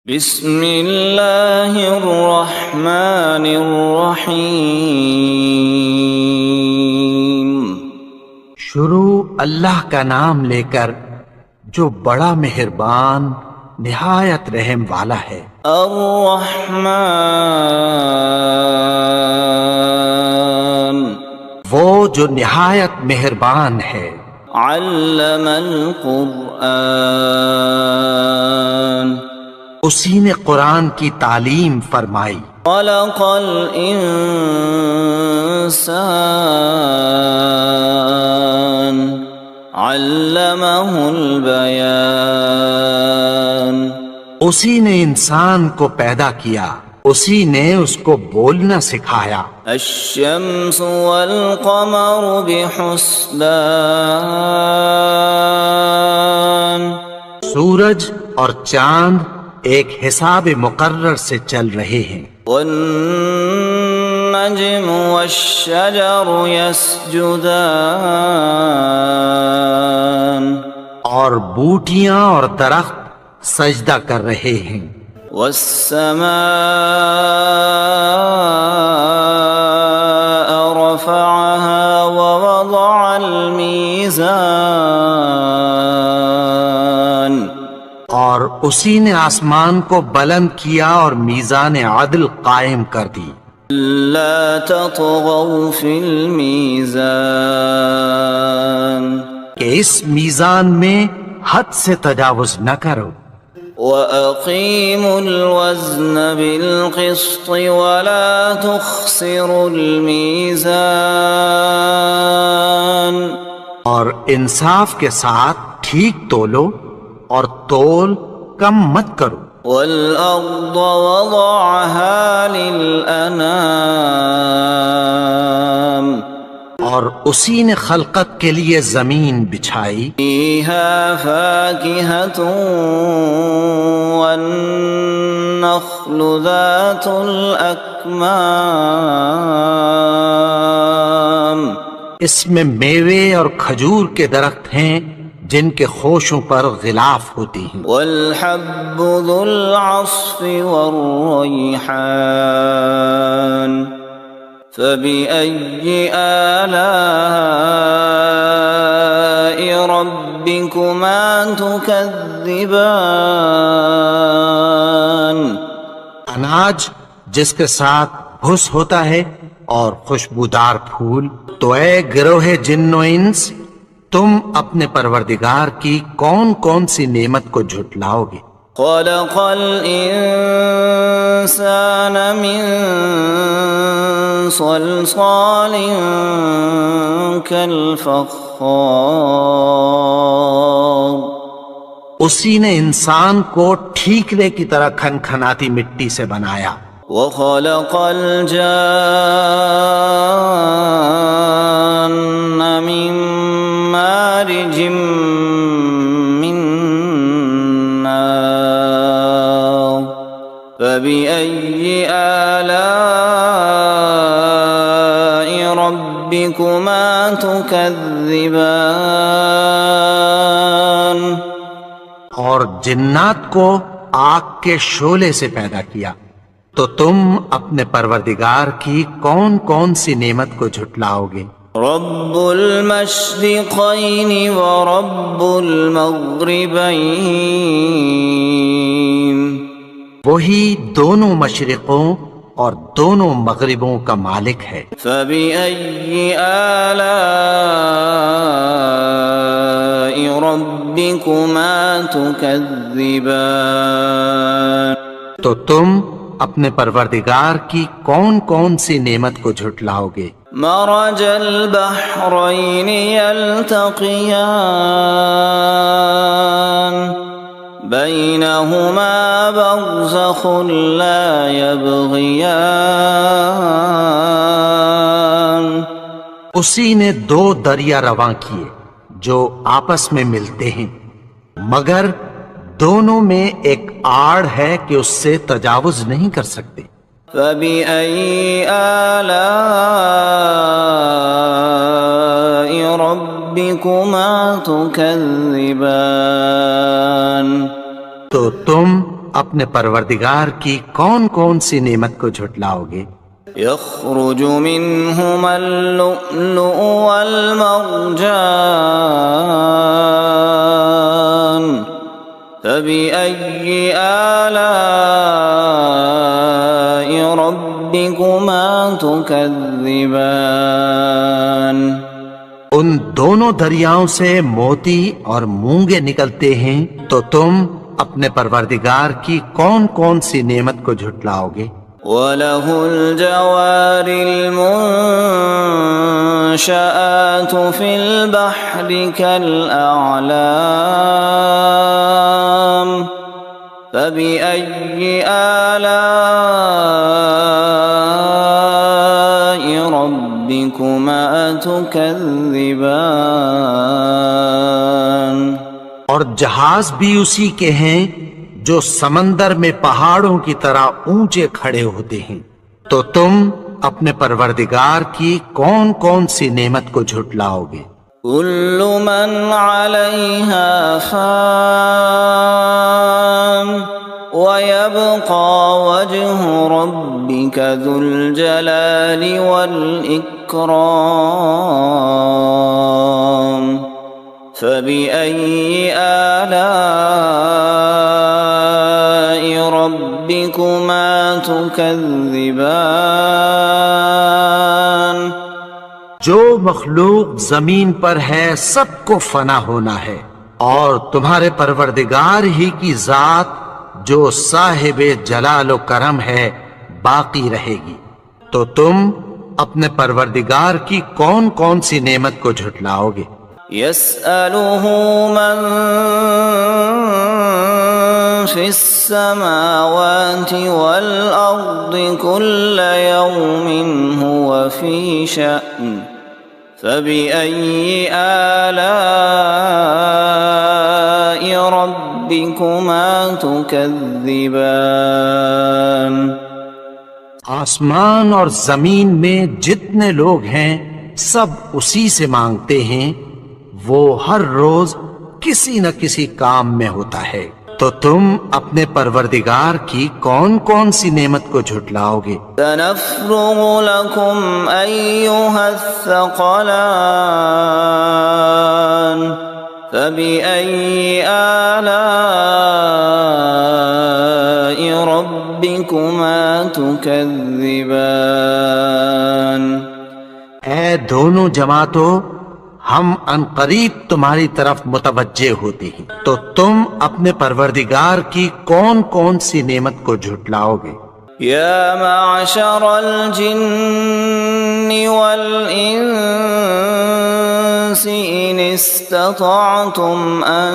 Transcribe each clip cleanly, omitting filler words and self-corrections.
بسم اللہ الرحمن الرحیم۔ شروع اللہ کا نام لے کر جو بڑا مہربان نہایت رحم والا ہے۔ الرحمن، وہ جو نہایت مہربان ہے۔ علم القرآن، اسی نے قرآن کی تعلیم فرمائی۔ خلق الانسان، علمہ البیان، اسی نے انسان کو پیدا کیا، اسی نے اس کو بولنا سکھایا۔ الشمس والقمر بحسبان، سورج اور چاند ایک حساب مقرر سے چل رہے ہیں۔ والنجم والشجر يسجدان، اور بوٹیاں اور درخت سجدہ کر رہے ہیں۔ والسماء رفعها ووضع الميزان، اور اسی نے آسمان کو بلند کیا اور میزان عدل قائم کر دی۔ لا تطغوا في الميزان، کہ اس میزان میں حد سے تجاوز نہ کرو۔ وَأَقِيمُوا الْوَزْنَ بِالْقِسْطِ وَلَا تُخْسِرُوا الْمِيزَانَ، اور انصاف کے ساتھ ٹھیک تولو اور تول کم مت کرو۔ وَالْأَرْضَ وَضَعَهَا لِلْأَنَامِ، اور اسی نے خلقت کے لیے زمین بچھائی۔ فِيهَا فَاكِهَةٌ وَالنَّخْلُ ذَاتُ الْأَكْمَامِ، اس میں میوے اور کھجور کے درخت ہیں جن کے خوشوں پر غلاف ہوتی ہیں۔ وَالْحَبُّ ذُو الْعَصْفِ وَالرَّيْحَانُ، فَبِأَيِّ آلَاءِ رَبِّكُمَا تُكَذِّبَانِ، اناج جس کے ساتھ بھس ہوتا ہے اور خوشبودار پھول۔ تو اے گروہ جن و انس، تم اپنے پروردگار کی کون کون سی نعمت کو جھٹلاؤ گے؟ خَلَقَ الْإِنسَانَ مِنْ صَلْصَالٍ كَالْفَخَّارِ، اسی نے انسان کو ٹھیکرے کی طرح کھنکھناتی مٹی سے بنایا۔ وَخَلَقَ الْجَانَّ مِن مَّارِجٍ مِّن نَّارٍ، فَبِأَيِّ آلَاءِ رَبِّكُمَا تُكَذِّبَانِ، اور جنات کو آگ کے شعلے سے پیدا کیا، تو تم اپنے پروردگار کی کون کون سی نعمت کو جھٹلاؤ گے؟ رب المشرقین ورب المغربین، وہی دونوں مشرقوں اور دونوں مغربوں کا مالک ہے۔ فبأي آلاء ربكما تكذبان، تو تم اپنے پروردگار کی کون کون سی نعمت کو جھٹلاؤ گے؟ مرج البحرین یلتقیان، بینہما برزخ لا یبغیان، اسی نے دو دریا رواں کیے جو آپس میں ملتے ہیں، مگر دونوں میں ایک آڑ ہے کہ اس سے تجاوز نہیں کر سکتے۔ فَبِأَيِّ آلَاءِ رَبِّكُمَا تُكَذِّبَانِ، تو تم اپنے پروردگار کی کون کون سی نعمت کو جھٹلاؤ گے؟ يخرج منهما اللؤلؤ والمرجان فبأي آلاء ربكما تكذبان ان دونوں دریاؤں سے موتی اور مونگے نکلتے ہیں، تو تم اپنے پروردگار کی کون کون سی نعمت کو جھٹلاؤ گے؟ وَلَهُ الْجَوَارِ الْمُنشَآتُ فِي الْبَحْرِ كَالْأَعْلَامِ فَبِأَيِّ آلَاءِ رَبِّكُمَا تُكَذِّبَانِ اور جہاز بھی اسی کے ہیں جو سمندر میں پہاڑوں کی طرح اونچے کھڑے ہوتے ہیں، تو تم اپنے پروردگار کی کون کون سی نعمت کو جھٹلاؤ گے؟ كل من عليها فان ويبقى وجه ربك ذو الجلال والإكرام فبأي آلاء ربكما تكذبان جو مخلوق زمین پر ہے سب کو فنا ہونا ہے، اور تمہارے پروردگار ہی کی ذات جو صاحب جلال و کرم ہے باقی رہے گی، تو تم اپنے پروردگار کی کون کون سی نعمت کو جھٹلاؤ گے؟ يسأله من في السماوات والأرض كل يوم هو في شأن فبأي آلاء ربكما تكذبان آسمان اور زمین میں جتنے لوگ ہیں سب اسی سے مانگتے ہیں، وہ ہر روز کسی نہ کسی کام میں ہوتا ہے، تو تم اپنے پروردگار کی کون کون سی نعمت کو جھٹلاؤ گے؟ سنفرغ لكم أيها الثقلان فبأي آلاء ربكما تكذبان اے دونوں جماعتوں، ہم عنقریب تمہاری طرف متوجہ ہوتے ہیں، تو تم اپنے پروردگار کی کون کون سی نعمت کو جھٹلاؤ گے؟ يا معشر الجن والإنس إن استطعتم أن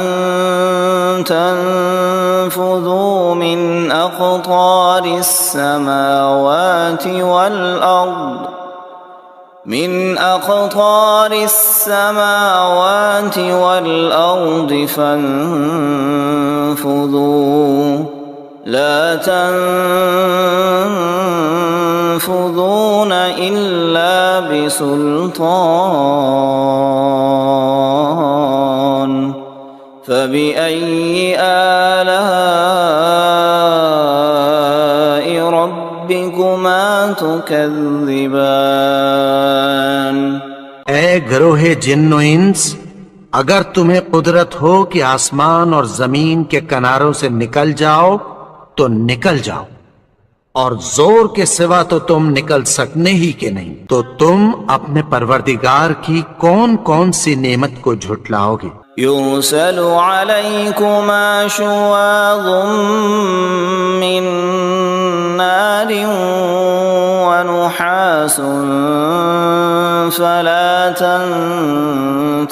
تنفذوا من أقطار السماوات والأرض فانفذوا لا تنفذون إلا بسلطان فبأي آلاء ربكما تكذبان اے گروہ جن و انس، اگر تمہیں قدرت ہو کہ آسمان اور زمین کے کناروں سے نکل جاؤ تو نکل جاؤ، اور زور کے سوا تو تم نکل سکنے ہی کے نہیں، تو تم اپنے پروردگار کی کون کون سی نعمت کو جھٹلاؤ گے؟ يرسل عليكما شواظ من نار ونحاس فلا تنتصران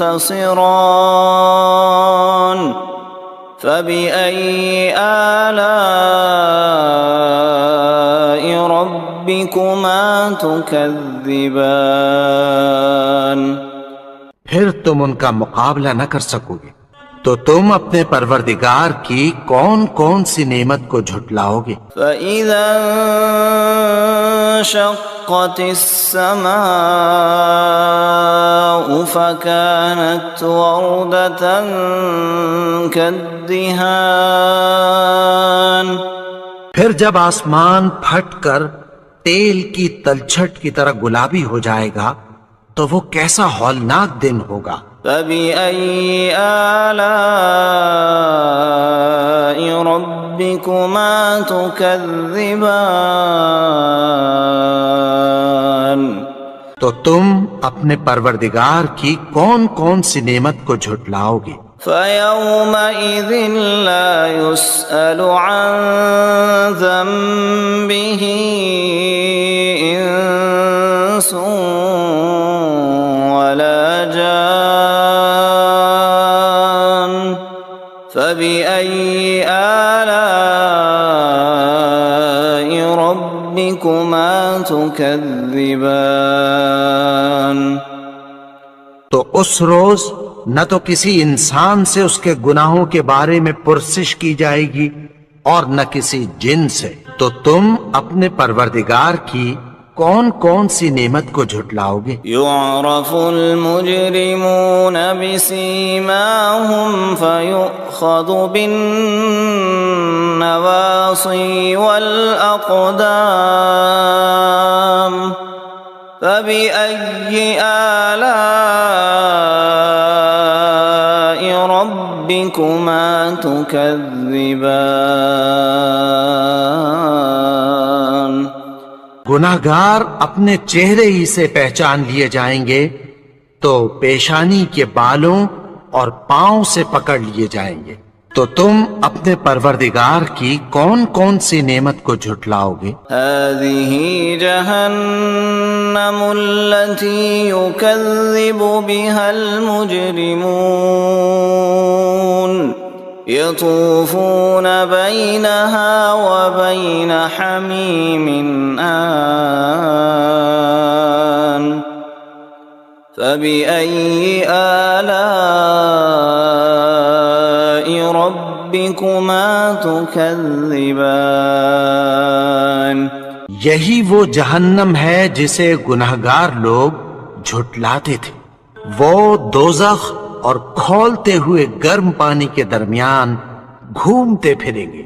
فبأي آلاء ربكما تكذبان پھر تم ان کا مقابلہ نہ کر سکو گے، تو تم اپنے پروردگار کی کون کون سی نعمت کو جھٹلاؤ گے؟ فَإِذَا انشقت السماء فكانت وردة كالدهان الدهان پھر جب آسمان پھٹ کر تیل کی تلچھٹ کی طرح گلابی ہو جائے گا تو وہ کیسا ہولناک دن ہوگا۔ فبأي آلاء ربكما تكذبان تو تم اپنے پروردگار کی کون کون سی نعمت کو جھٹلاؤ گے؟ فيومئذ لا يسأل عن ذنبه إنس ولا جان فبأي آلاء ربكما تكذبان تو اس روز نہ تو کسی انسان سے اس کے گناہوں کے بارے میں پرسش کی جائے گی اور نہ کسی جن سے، تو تم اپنے پروردگار کی کون کون سی نعمت کو جھٹلاؤ گے؟ يعرف المجرمون بسيماهم فيؤخذ بالنواصي والأقدام فبأي آلاء ربكما تكذبان گناہگار اپنے چہرے ہی سے پہچان لیے جائیں گے تو پیشانی کے بالوں اور پاؤں سے پکڑ لیے جائیں گے، تو تم اپنے پروردگار کی کون کون سی نعمت کو جھٹلاؤ گے؟ هذه جهنم التي يكذب بها المجرمون يطوفون بينها وبين حميم آن فبأي آلاء ربكما تكذبان یہی وہ جہنم ہے جسے گناہگار لوگ جھٹلاتے تھے، وہ دوزخ اور کھولتے ہوئے گرم پانی کے درمیان گھومتے پھریں گے،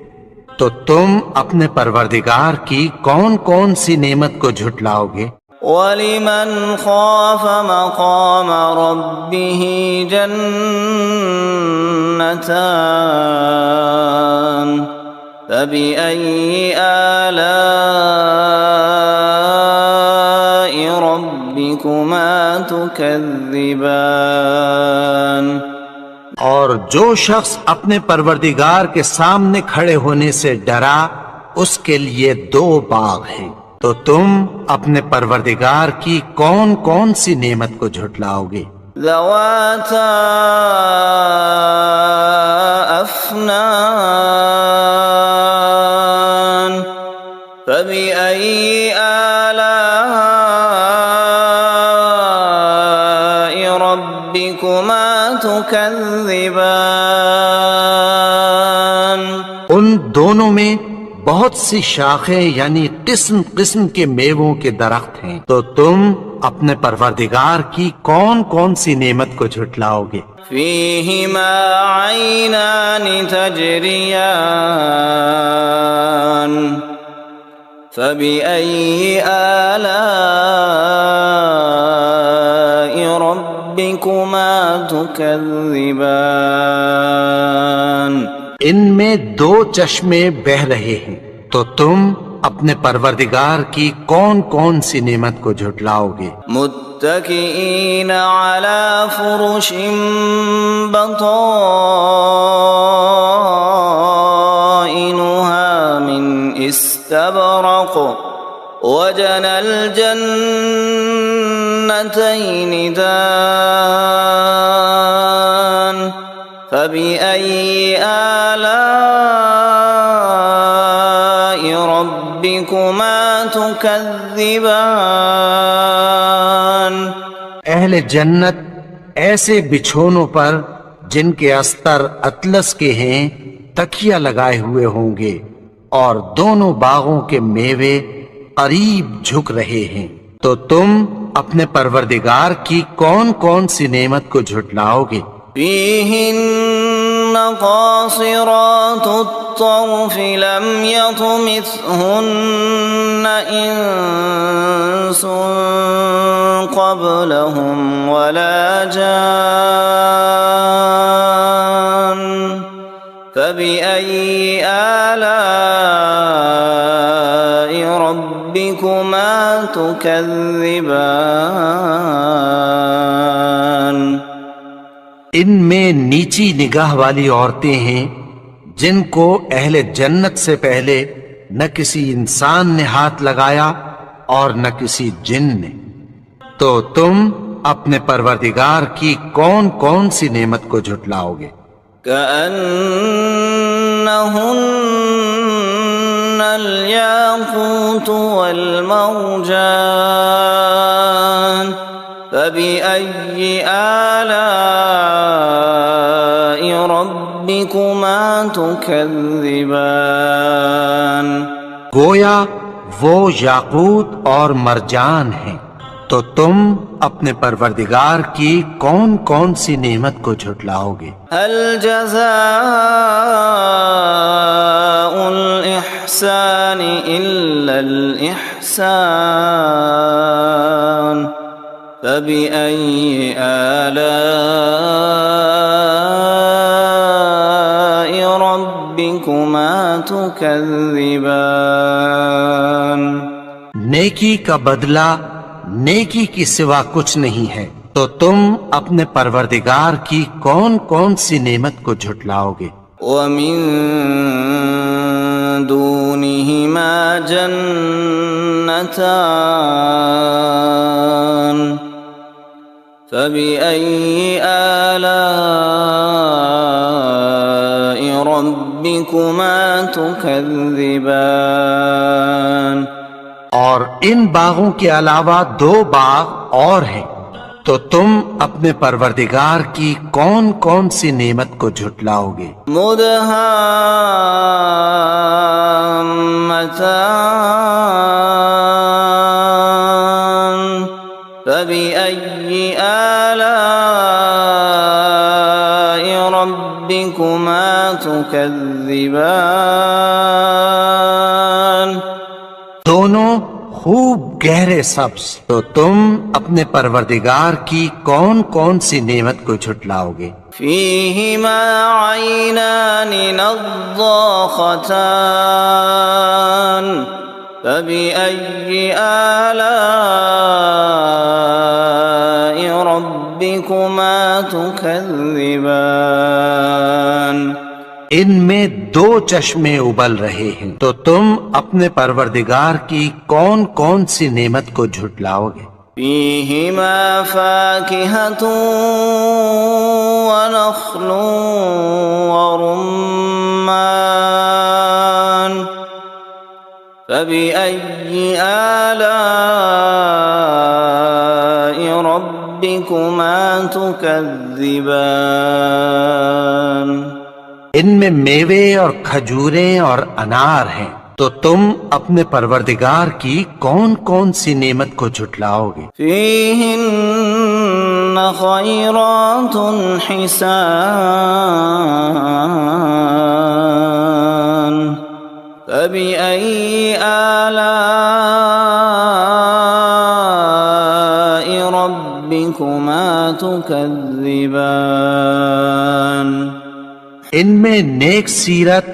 تو تم اپنے پروردگار کی کون کون سی نعمت کو جھٹلاؤ گے؟ وَلِمَنْ خَافَ مَقَامَ رَبِّهِ جَنَّتَانِ فَبِأَيِّ آلَاءِ رَبِّكُمَا تُكَذِّبَانِ اور جو شخص اپنے پروردگار کے سامنے کھڑے ہونے سے ڈرا اس کے لیے دو باغ ہیں، تو تم اپنے پروردگار کی کون کون سی نعمت کو جھٹلاؤ گے؟ ذواتا افنان فبأي آلاء ربكما تكذبان ان دونوں میں بہت سی شاخیں یعنی قسم قسم کے میووں کے درخت ہیں، تو تم اپنے پروردگار کی کون کون سی نعمت کو جھٹلاؤ گے؟ فيهما عينان تجريان فبأي آلاء ربكما تكذبان ان میں دو چشمے بہ رہے ہیں، تو تم اپنے پروردگار کی کون کون سی نعمت کو جھٹلاؤ گے؟ متكئين على فرش بطائنها من استبرق وجنى الجنتين دان فبأي آلاء ربكما تكذبان اہل جنت ایسے بچھونوں پر جن کے استر اطلس کے ہیں تکیہ لگائے ہوئے ہوں گے، اور دونوں باغوں کے میوے قریب جھک رہے ہیں، تو تم اپنے پروردگار کی کون کون سی نعمت کو جھٹلاؤ گے؟ فيهن قاصرات الطرف لم يطمثهن إنس قبلهم ولا جان فبأي آلاء ربكما تكذبان ان میں نیچی نگاہ والی عورتیں ہیں جن کو اہل جنت سے پہلے نہ کسی انسان نے ہاتھ لگایا اور نہ کسی جن نے، تو تم اپنے پروردگار کی کون کون سی نعمت کو جھٹلاؤ گے؟ كأنهن الياقوت والمرجان فبأي آلاء ربكما تكذبان گویا وہ یاقوت اور مرجان ہیں، تو تم اپنے پروردگار کی کون کون سی نعمت کو جھٹلاؤ گے؟ هل جزاء الإحسان إلا الإحسان فبأي آلاء ربكما تكذبان نیکی کا بدلہ نیکی کی سوا کچھ نہیں ہے، تو تم اپنے پروردگار کی کون کون سی نعمت کو جھٹلاؤ گے؟ ومن دونهما جنتان فبأي آلاء ربكما تكذبان اور ان باغوں کے علاوہ دو باغ اور ہیں، تو تم اپنے پروردگار کی کون کون سی نعمت کو جھٹلاؤ گے؟ مدهامتان فبأي آلاء ربكما تكذبان دونوں خوب گہرے سبز، تو تم اپنے پروردگار کی کون کون سی نعمت کو جھٹلاؤ گے؟ فيهما عينان نضاختان فبأي آلاء ربكما تكذبان ان میں دو چشمے ابل رہے ہیں، تو تم اپنے پروردگار کی کون کون سی نعمت کو جھٹلاؤ گے؟ فيهما فاكهة ونخل ورمان فبأي آلاء ربكما تكذبان ان میں میوے اور کھجوریں اور انار ہیں، تو تم اپنے پروردگار کی کون کون سی نعمت کو جھٹلاؤ گے؟ فيهن خيرات حسان فبأي آلاء ربكما تكذبان ان میں نیک سیرت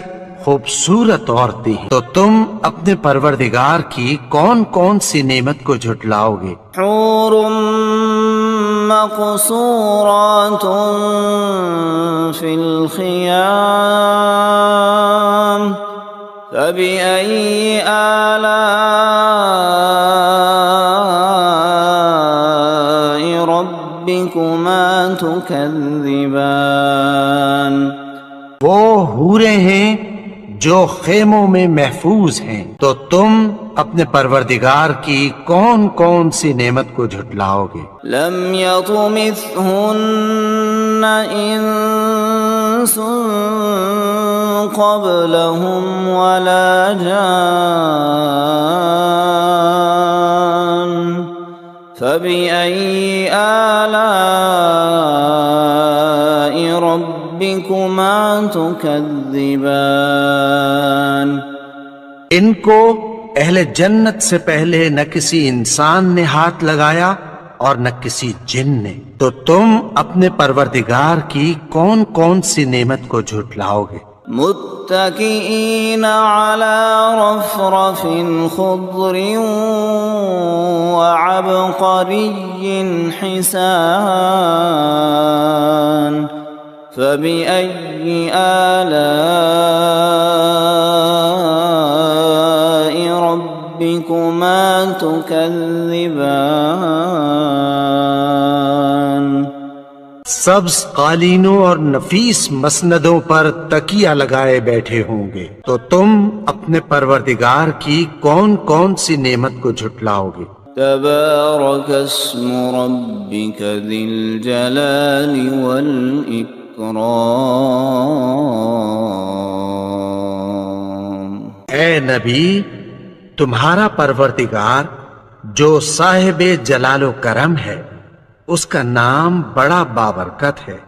خوبصورت عورتیں ہیں، تو تم اپنے پروردگار کی کون کون سی نعمت کو جھٹلاؤ گے؟ حور مقصورات في الخيام فبأي آلاء ربكما تكذبان وہ حوریں ہیں جو خیموں میں محفوظ ہیں، تو تم اپنے پروردگار کی کون کون سی نعمت کو جھٹلاؤ گے؟ لم يطمثهن انس قبلهم ولا جان فبأي آلاء ربكما ربكما تكذبان ان کو اہل جنت سے پہلے نہ کسی انسان نے ہاتھ لگایا اور نہ کسی جن نے، تو تم اپنے پروردگار کی کون کون سی نعمت کو جھٹلاؤ گے؟ متكئين على رفرف خضر وعبقري حسان فبأي آلاء ربكما تكذبان سبز قالینوں اور نفیس مسندوں پر تکیہ لگائے بیٹھے ہوں گے، تو تم اپنے پروردگار کی کون کون سی نعمت کو جھٹلاؤ گے؟ تبارك اسم ربك ذي الجلال والإكرام اے نبی، تمہارا پروردگار جو صاحب جلال و کرم ہے، اس کا نام بڑا بابرکت ہے۔